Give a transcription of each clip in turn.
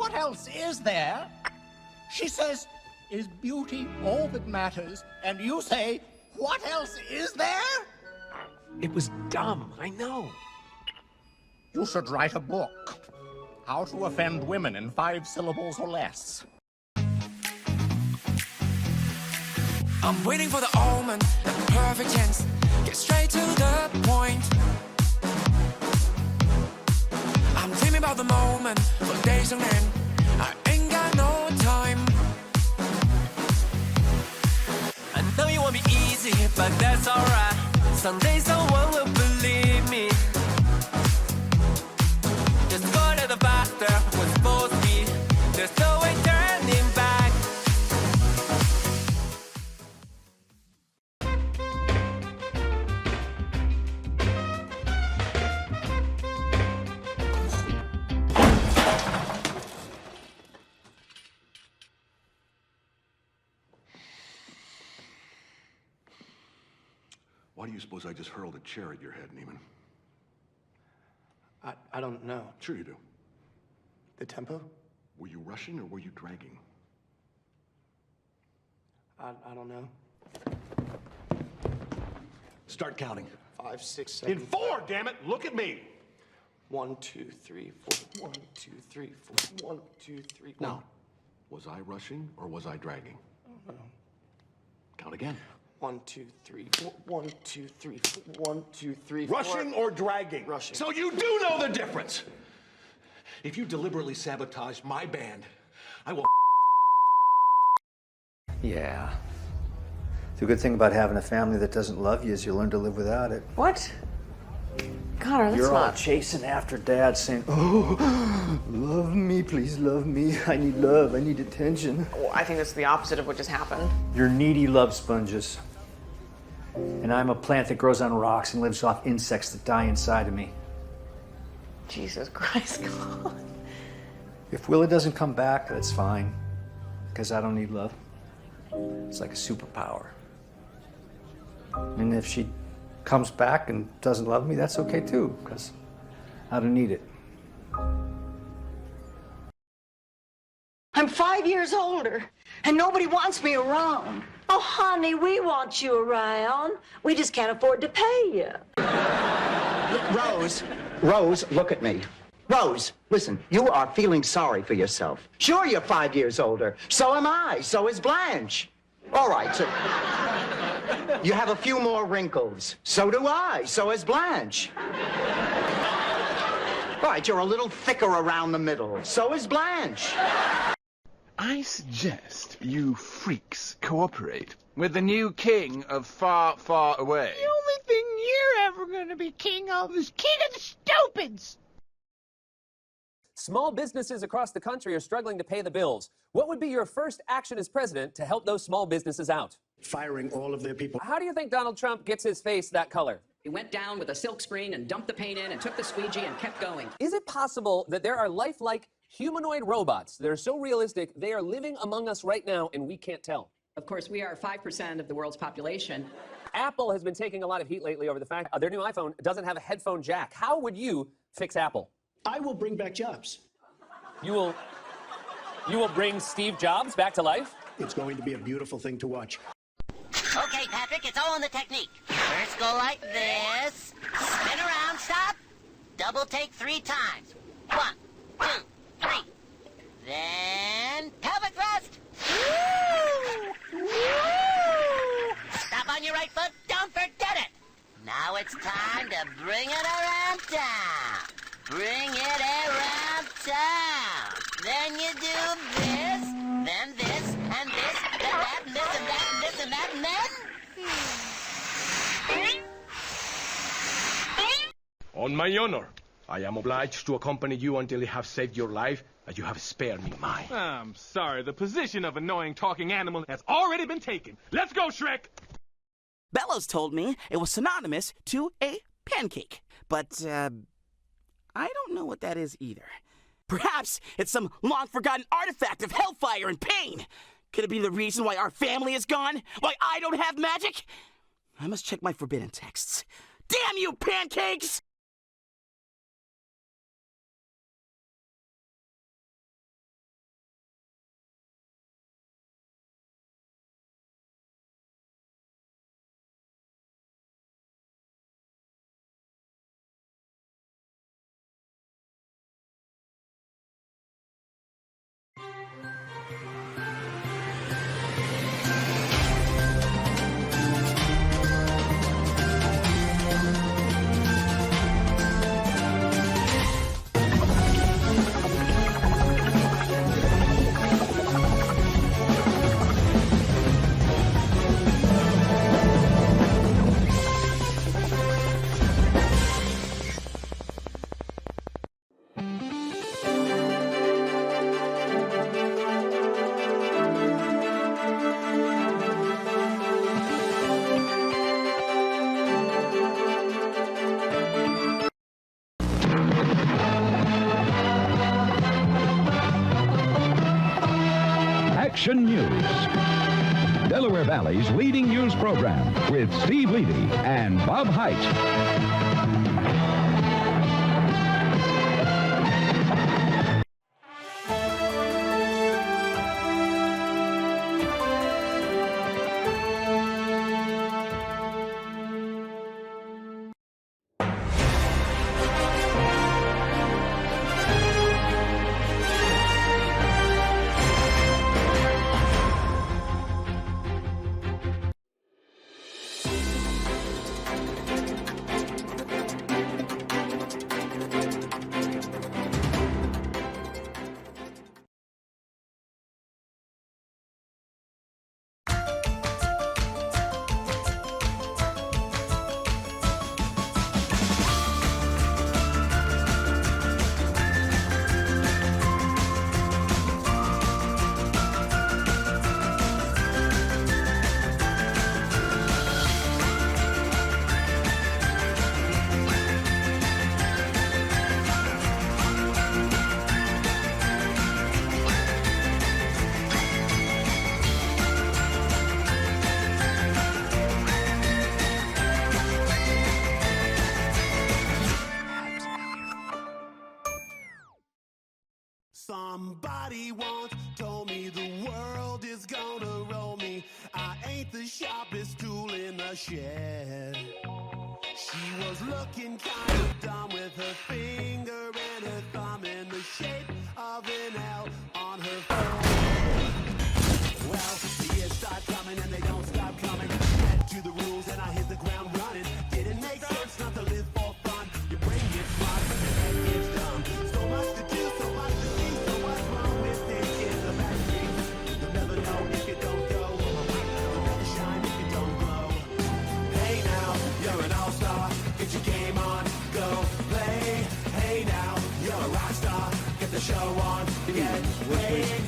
what else is there? She says, is beauty all that matters? And you say, what else is there? It was dumb, I know. You should write a book. How to offend women in 5 syllables or less. I'm waiting for the omen, the perfect chance. Get straight to the point. I'm dreaming about the moment for days on end. I ain't got no time. I know you want me easy, but that's alright. Some days no one will believe me. Just go to the faster, we're supposed to be. There's no way turning back. Why do you suppose I just hurled a chair at your head, Neiman? I don't know. Sure you do. The tempo? Were you rushing or were you dragging? I don't know. Start counting. 5, 6, 7. In 4, damn it! Look at me! 1, 2, 3, 4. 1, 2, 3, 4. 1, 2, 3. Now, was I rushing or was I dragging? No. Count again. 1, 2, 3, 4. 1, 2, 3, 4. 1, 2, 3, 4. Rushing or dragging? Rushing. So you do know the difference! If you deliberately sabotage my band, I will. Yeah. The good thing about having a family that doesn't love you is you learn to live without it. What? Connor, that's You're all not... chasing after Dad saying, oh, love me, please love me. I need love, I need attention. Well, I think that's the opposite of what just happened. You're needy love sponges. And I'm a plant that grows on rocks and lives off insects that die inside of me. Jesus Christ, God. If Willa doesn't come back, that's fine. Because I don't need love. It's like a superpower. And if she comes back and doesn't love me, that's okay too, because I don't need it. I'm 5 years older, and nobody wants me around. Oh, honey, we want you around. We just can't afford to pay you. Rose, look at me. Rose, listen, you are feeling sorry for yourself. Sure, you're 5 years older. So am I. So is Blanche. All right, so you have a few more wrinkles. So do I. So is Blanche. All right, you're a little thicker around the middle. So is Blanche. I suggest you freaks cooperate with the new king of far, far away. The only thing you're ever gonna be king of is king of the stupids! Small businesses across the country are struggling to pay the bills. What would be your first action as president to help those small businesses out? Firing all of their people. How do you think Donald Trump gets his face that color? He went down with a silk screen and dumped the paint in and took the squeegee and kept going. Is it possible that there are lifelike humanoid robots that are so realistic they are living among us right now and we can't tell? Of course, we are 5% of the world's population. Apple has been taking a lot of heat lately over the fact their new iPhone doesn't have a headphone jack. How would you fix Apple? I will bring back jobs. You will bring Steve Jobs back to life? It's going to be a beautiful thing to watch. Okay, Patrick, it's all in the technique. First go like this. Spin around, stop. Double take 3 times. 1, 2, 3. Then pelvic thrust. Woo! Woo! Stop on your right foot. Don't forget it. Now it's time to bring it around town. Bring it around town. Then you do this, then this, and this, then that, and this, and that, and this, and that, and then... On my honor, I am obliged to accompany you until you have saved your life, as you have spared me mine. I'm sorry, the position of annoying talking animal has already been taken. Let's go, Shrek! Bellows told me it was synonymous to a pancake, but, I don't know what that is either. Perhaps it's some long-forgotten artifact of hellfire and pain. Could it be the reason why our family is gone? Why I don't have magic? I must check my forbidden texts. Damn you, pancakes! Action News. Delaware Valley's leading news program with Steve Levy and Bob Height. Somebody once told me the world is gonna roll me. I ain't the sharpest tool in the shed. She was looking kind of dumb with her finger and her thumb in the shape of an L on her forehead. Well, the years start coming and they don't stop coming. Head to the rules and I hit the ground running. Didn't make sense not to live for fun. Your brain gets smart, but your head gets dumb. So much to do, so much to see. So what's wrong with thinking the back streets? You'll never know if you don't go. You'll never shine if you don't glow. Hey now, you're an all-star. Get your game on, go play. Hey now, you're a rock star. Get the show on, get paid.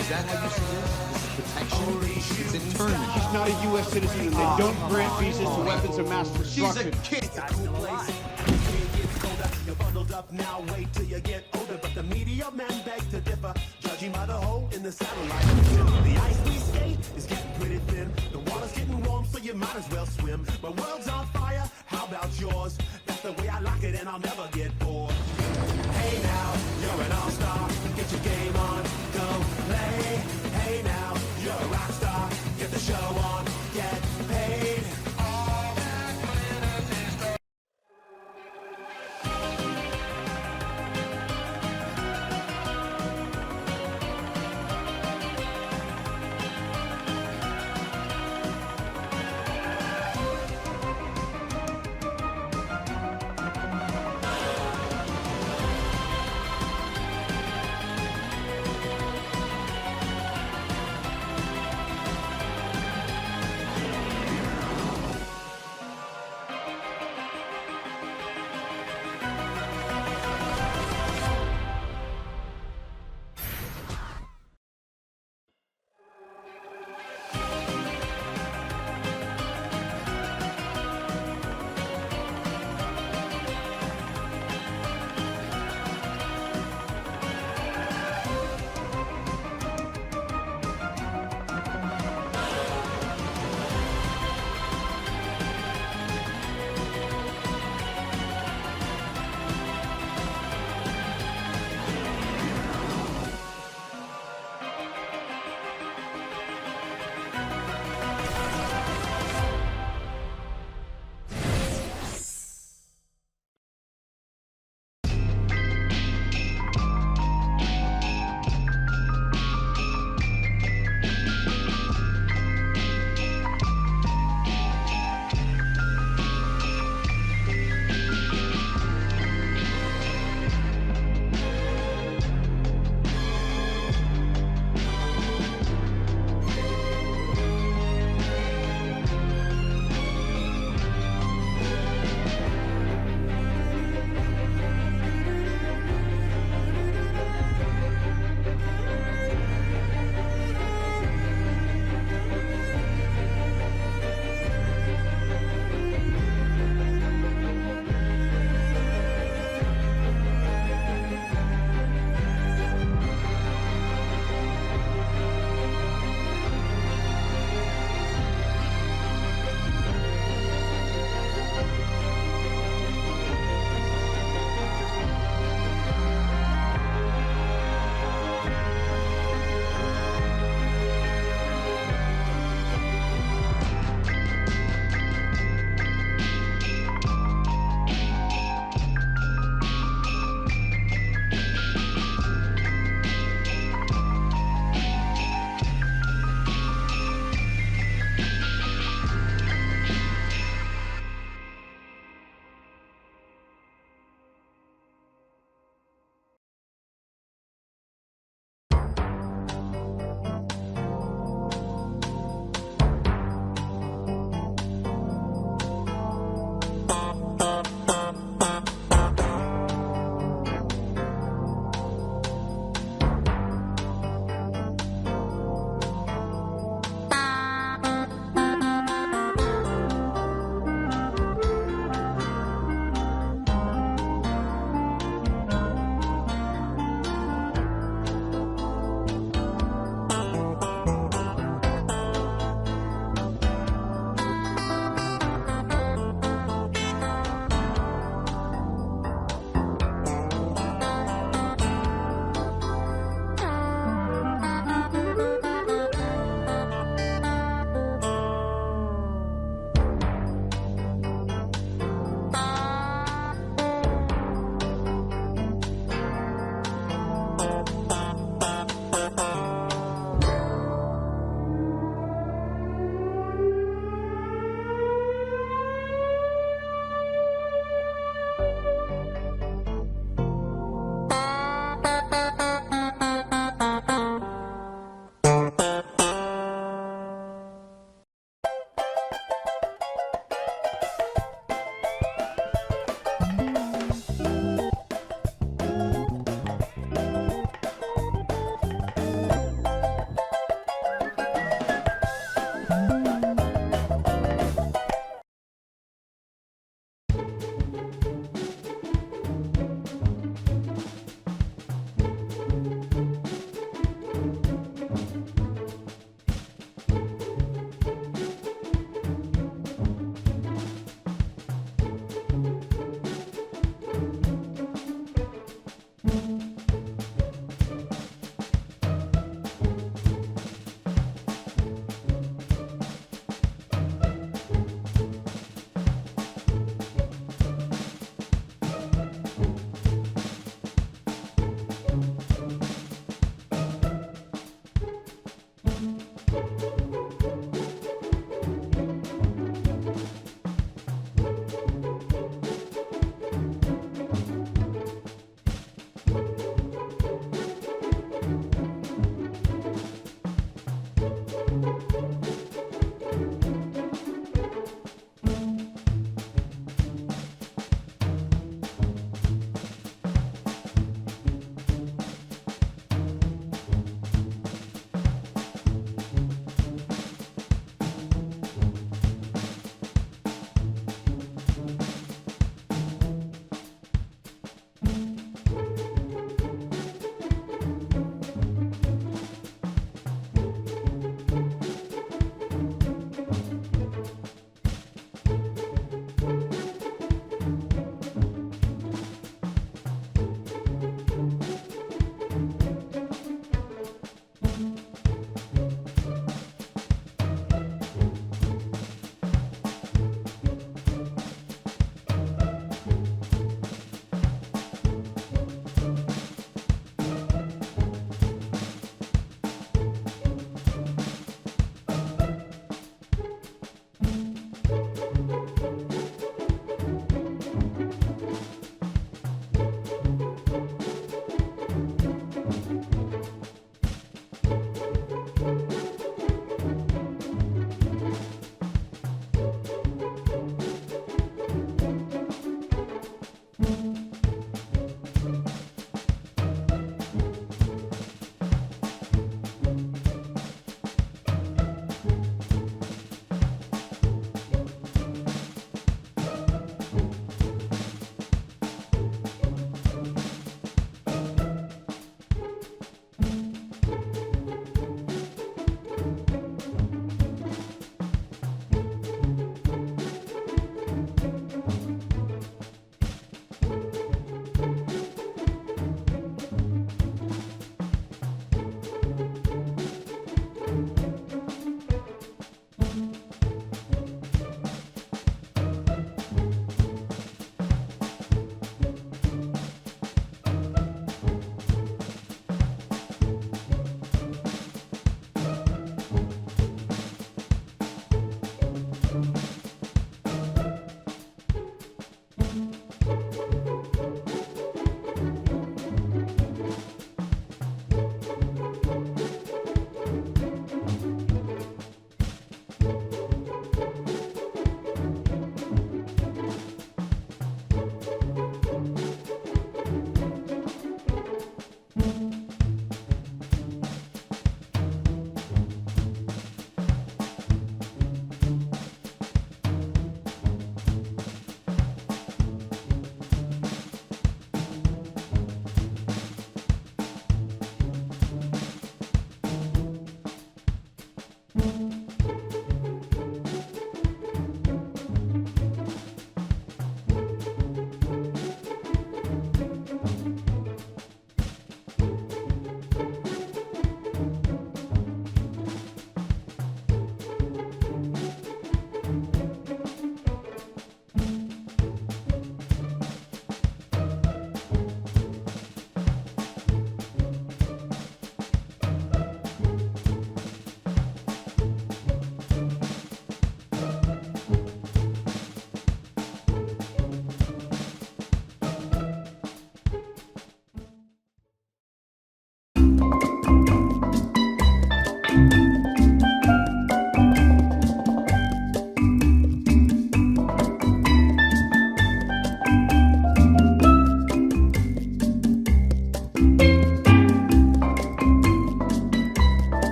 Is that how you see this? This is protection? It's internment. She's not a U.S. citizen, and they don't grant visas to weapons of mass destruction. She's a kid. You're bundled up now, wait till you get older. But the media men beg to differ, judging by the hole in the satellite. The ice we skate is getting pretty thin. The water's getting warm, so you might as well swim. My world's on fire, how about yours? That's the way I like it, and I'll never get bored. Hey now, you're an all-star. Get your game on, go play. Hey now, you're a rock star. Get the show on, get paid. All that glitters is gold.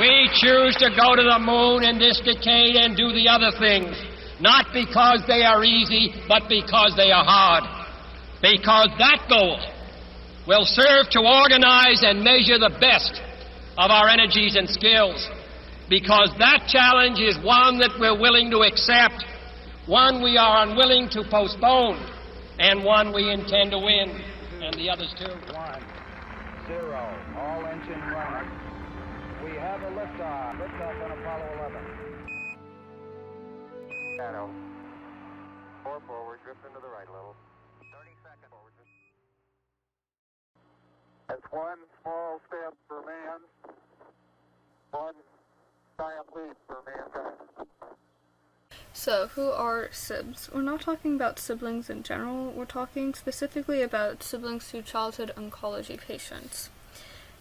We choose to go to the moon in this decade and do the other things, not because they are easy, but because they are hard. Because that goal will serve to organize and measure the best of our energies and skills. Because that challenge is one that we're willing to accept, one we are unwilling to postpone, and one we intend to win, and the others too. 1, 0, all engine running. We have a liftoff. Liftoff on Apollo 11. Shadow. 4 forward, drift into the right a little. 30 seconds forward. That's one small step for man, one giant leap for mankind. So, who are SIBs? We're not talking about siblings in general, we're talking specifically about siblings to childhood oncology patients.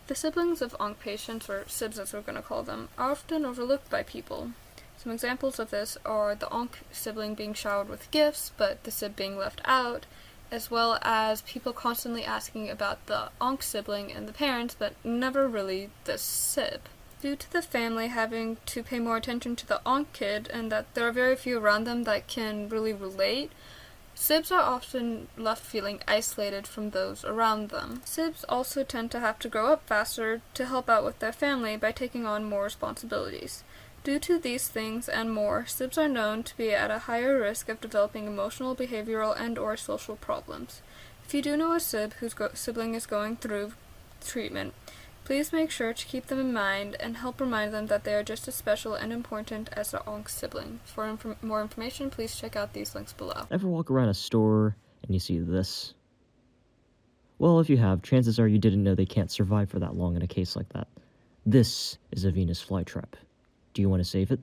The siblings of onc patients, or SIBs as we're going to call them, are often overlooked by people. Some examples of this are the onc sibling being showered with gifts, but the SIB being left out, as well as people constantly asking about the onc sibling and the parents, but never really the SIB. Due to the family having to pay more attention to the onc kid, and that there are very few around them that can really relate, SIBs are often left feeling isolated from those around them. SIBs also tend to have to grow up faster to help out with their family by taking on more responsibilities. Due to these things and more, SIBs are known to be at a higher risk of developing emotional, behavioral, and/or social problems. If you do know a SIB whose sibling is going through treatment, please make sure to keep them in mind and help remind them that they are just as special and important as their onc sibling. For more information, please check out these links below. Ever walk around a store and you see this? Well, if you have, chances are you didn't know they can't survive for that long in a case like that. This is a Venus flytrap. Do you want to save it?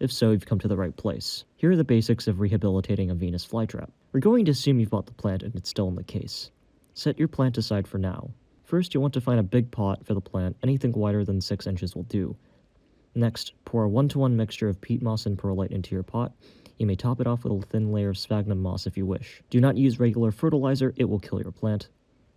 If so, you've come to the right place. Here are the basics of rehabilitating a Venus flytrap. We're going to assume you've bought the plant and it's still in the case. Set your plant aside for now. First, you'll want to find a big pot for the plant. Anything wider than 6 inches will do. Next, pour a 1-to-1 mixture of peat moss and perlite into your pot. You may top it off with a thin layer of sphagnum moss if you wish. Do not use regular fertilizer, it will kill your plant.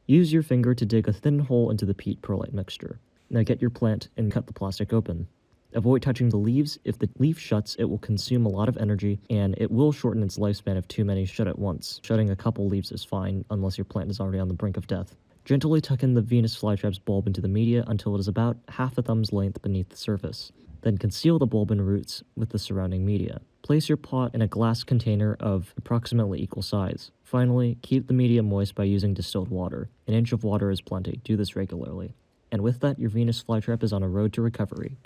Use your finger to dig a thin hole into the peat perlite mixture. Now get your plant and cut the plastic open. Avoid touching the leaves. If the leaf shuts, it will consume a lot of energy, and it will shorten its lifespan if too many shut at once. Shutting a couple leaves is fine, unless your plant is already on the brink of death. Gently tuck in the Venus flytrap's bulb into the media until it is about half a thumb's length beneath the surface. Then conceal the bulb and roots with the surrounding media. Place your pot in a glass container of approximately equal size. Finally, keep the media moist by using distilled water. 1 inch of water is plenty. Do this regularly. And with that, your Venus flytrap is on a road to recovery.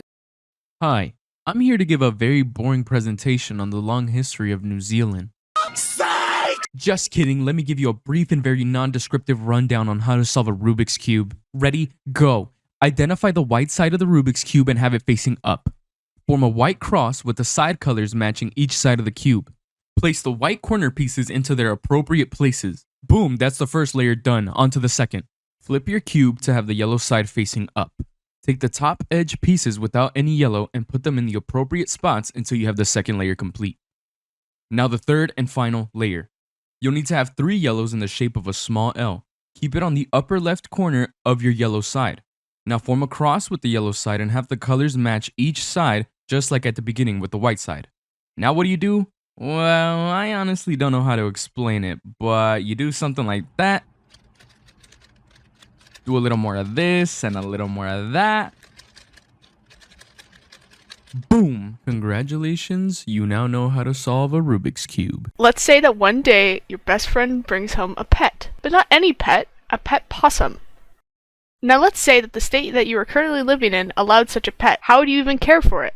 Hi, I'm here to give a very boring presentation on the long history of New Zealand. Just kidding, let me give you a brief and very non-descriptive rundown on how to solve a Rubik's Cube. Ready? Go! Identify the white side of the Rubik's Cube and have it facing up. Form a white cross with the side colors matching each side of the cube. Place the white corner pieces into their appropriate places. Boom, that's the first layer done, on to the second. Flip your cube to have the yellow side facing up. Take the top edge pieces without any yellow and put them in the appropriate spots until you have the second layer complete. Now the third and final layer. You'll need to have 3 yellows in the shape of a small L. Keep it on the upper left corner of your yellow side. Now form a cross with the yellow side and have the colors match each side just like at the beginning with the white side. Now what do? Well, I honestly don't know how to explain it, but you do something like that. Do a little more of this and a little more of that. Boom! Congratulations, you now know how to solve a Rubik's Cube. Let's say that one day your best friend brings home a pet, but not any pet, a pet possum. Now let's say that the state that you are currently living in allowed such a pet. How would you even care for it?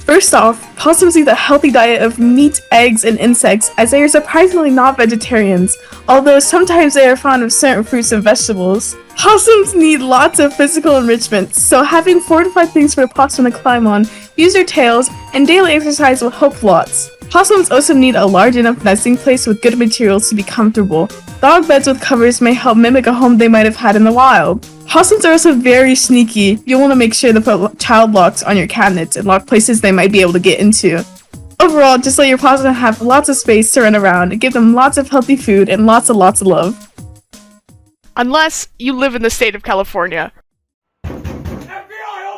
First off, possums eat a healthy diet of meat, eggs, and insects, as they are surprisingly not vegetarians, although sometimes they are fond of certain fruits and vegetables. Possums need lots of physical enrichment, so having fortified things for the possum to climb on, use their tails, and daily exercise will help lots. Possums also need a large enough nesting place with good materials to be comfortable. Dog beds with covers may help mimic a home they might have had in the wild. Possums are also very sneaky. You'll want to make sure to put child locks on your cabinets and lock places they might be able to get into. Overall, just let your possum have lots of space to run around and give them lots of healthy food and lots of love. Unless you live in the state of California. FBI,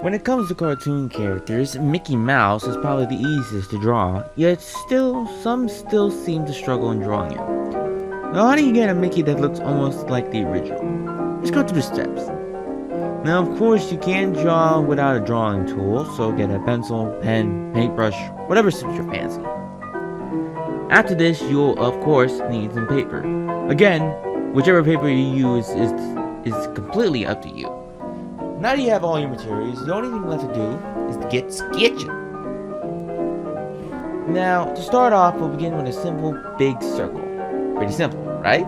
When it comes to cartoon characters, Mickey Mouse is probably the easiest to draw, yet some still seem to struggle in drawing it. Now, how do you get a Mickey that looks almost like the original? Let's go through the steps. Now, of course, you can draw without a drawing tool, so get a pencil, pen, paintbrush, whatever suits your fancy. After this, you'll, of course, need some paper. Again, whichever paper you use is completely up to you. Now that you have all your materials, the only thing left to do is to get sketching. Now, to start off, we'll begin with a simple big circle. Pretty simple, right?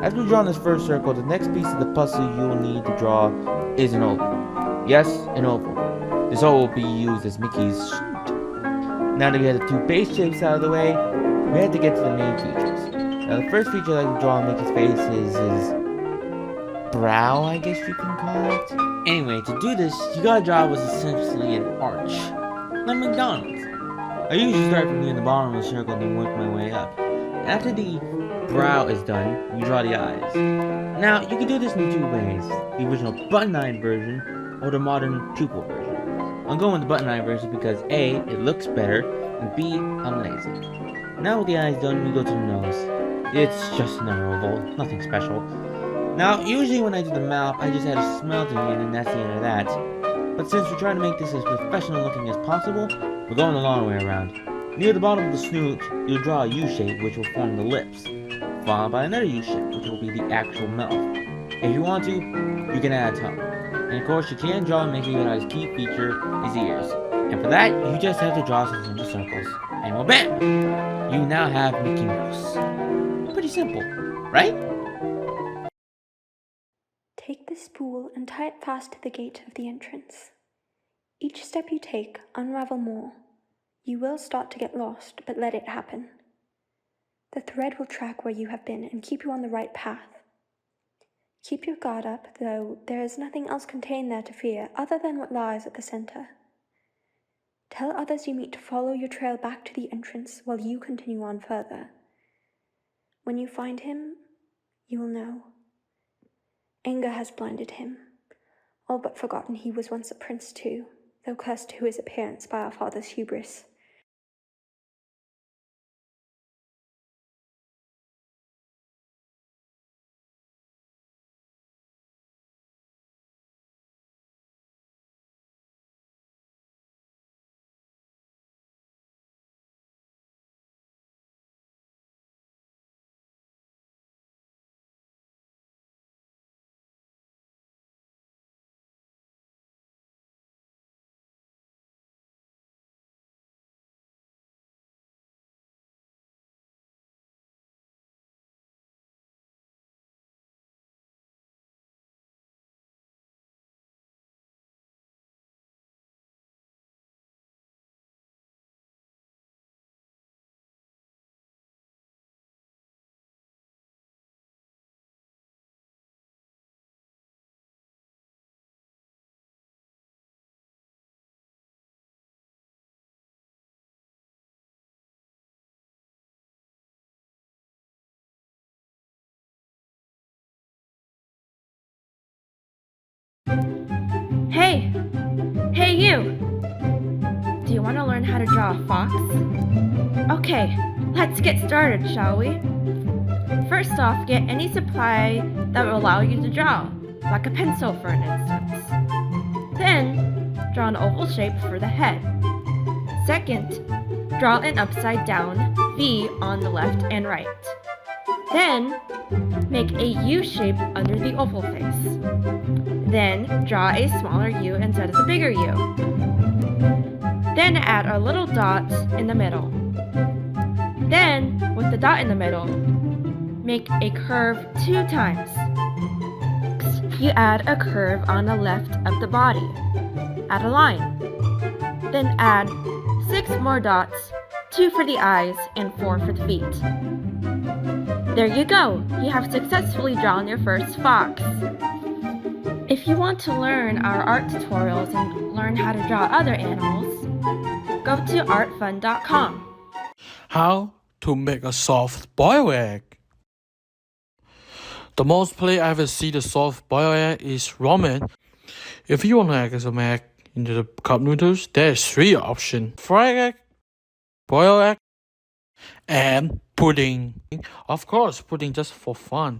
After we've drawn this first circle, the next piece of the puzzle you'll need to draw is an oval. Yes, an oval. This oval will be used as Mickey's suit. Now that we have the two base shapes out of the way, we have to get to the main features. Now, the first feature I'd like to draw on Mickey's face is his brow, I guess you can call it. Anyway, to do this, you gotta draw what's essentially an arch, like McDonald's. I usually start from near the bottom of the circle and then work my way up. After the brow is done, you draw the eyes. Now, you can do this in two ways, the original button-eyed version or the modern pupil version. I'm going with the button-eyed version because A, it looks better, and B, I'm lazy. Now with the eyes done, we go to the nose. It's just another oval, nothing special. Now, usually when I do the mouth, I just add a smile to it and that's the end of that. But since we're trying to make this as professional looking as possible, we're going the long way around. Near the bottom of the snoot, you'll draw a U shape which will form the lips, followed by another U shape which will be the actual mouth. If you want to, you can add a tongue. And of course, you can draw and make sure that his key feature is ears. And for that, you just have to draw some simple circles. And well, bam! You now have Mickey Mouse. Pretty simple, right? Take the spool and tie it fast to the gate of the entrance. Each step you take, unravel more. You will start to get lost, but let it happen. The thread will track where you have been and keep you on the right path. Keep your guard up, though there is nothing else contained there to fear other than what lies at the center. Tell others you meet to follow your trail back to the entrance while you continue on further. When you find him, you will know. Anger has blinded him, all but forgotten he was once a prince too, though cursed to his appearance by our father's hubris. Hey! Hey you! Do you want to learn how to draw a fox? Okay, let's get started, shall we? First off, get any supply that will allow you to draw, like a pencil for an instance. Then, draw an oval shape for the head. Second, draw an upside down V on the left and right. Then, make a U shape under the oval face. Then, draw a smaller U instead of the bigger U. Then add a little dot in the middle. Then, with the dot in the middle, make a curve 2 times. You add a curve on the left of the body. Add a line. Then add 6 more dots, 2 for the eyes and 4 for the feet. There you go! You have successfully drawn your first fox. If you want to learn our art tutorials and learn how to draw other animals, go to artfun.com. How to make a soft boiled egg. The most place I ever see the soft boiled egg is ramen. If you want to make some egg, into the cup noodles, there's 3 options: fried egg, boiled egg, and pudding. Of course, pudding just for fun.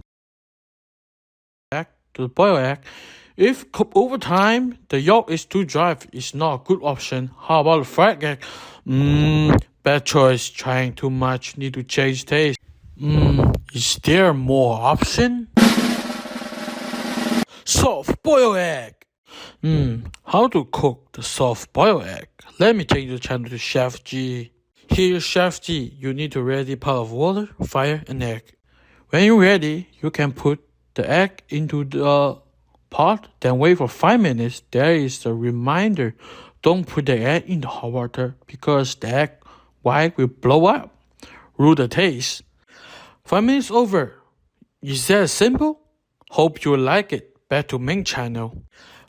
Back to the boiled egg. If cooked over time, the yolk is too dry, it's not a good option. How about the fried egg? Bad choice. Trying too much, need to change taste. Is there more option? Soft boiled egg. How to cook the soft boiled egg? Let me take you to the channel to Chef G. Here's Chef G. You need to ready a pot of water, fire, and egg. When you're ready, you can put the egg into the pot, then wait for 5 minutes. There is a reminder: don't put the egg in the hot water because the egg white will blow up. Rule the taste. 5 minutes over. Is that simple? Hope you like it. Back to main channel.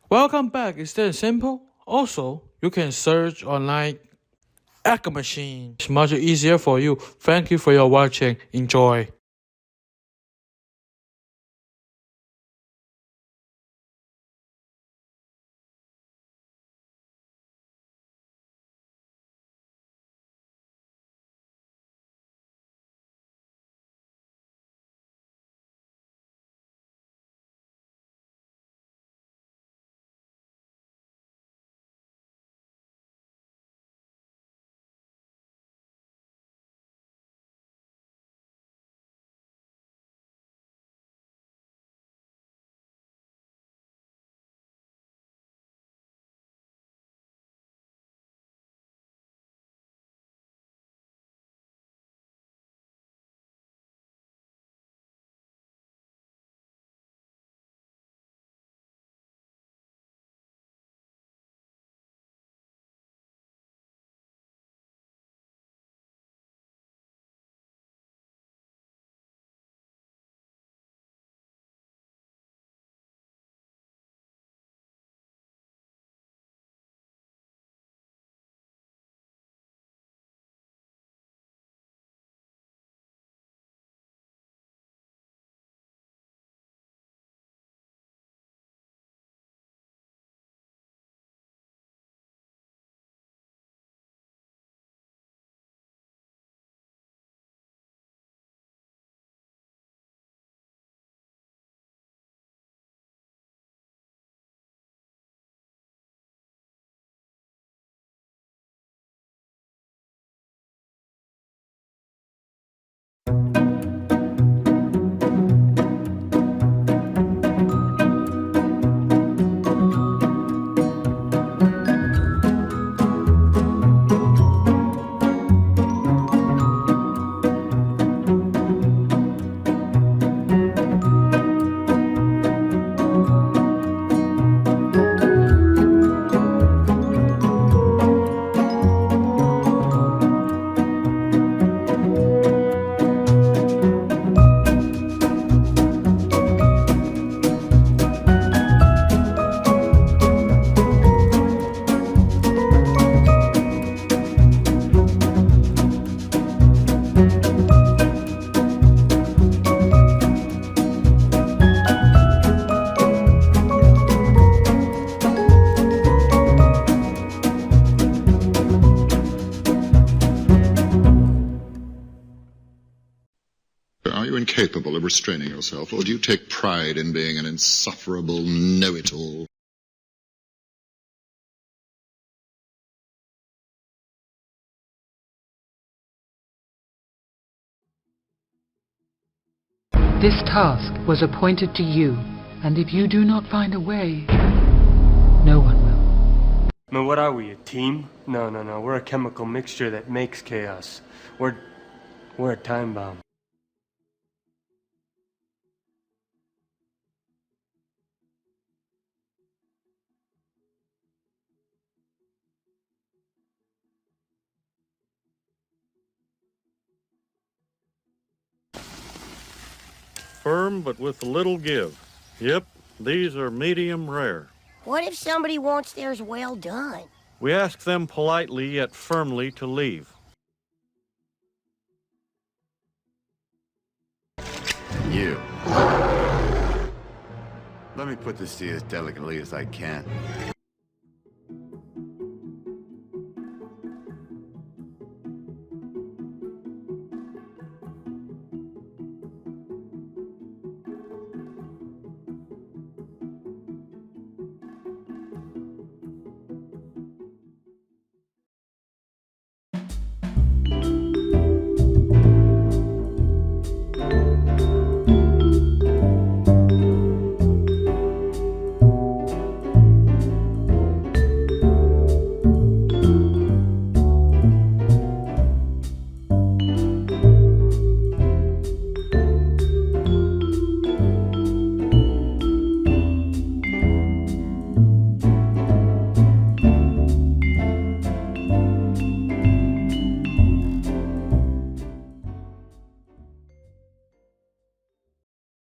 Welcome back. Is that simple? Also, you can search online egg machine. It's much easier for you. Thank you for your watching. Enjoy. Are you incapable of restraining yourself, or do you take pride in being an insufferable know-it-all? This task was appointed to you, and if you do not find a way, no one will. Man, what are we, a team? No. We're a chemical mixture that makes chaos. We're a time bomb. Firm, but with a little give. Yep, these are medium rare. What if somebody wants theirs well done? We ask them politely yet firmly to leave. You. Let me put this to you as delicately as I can.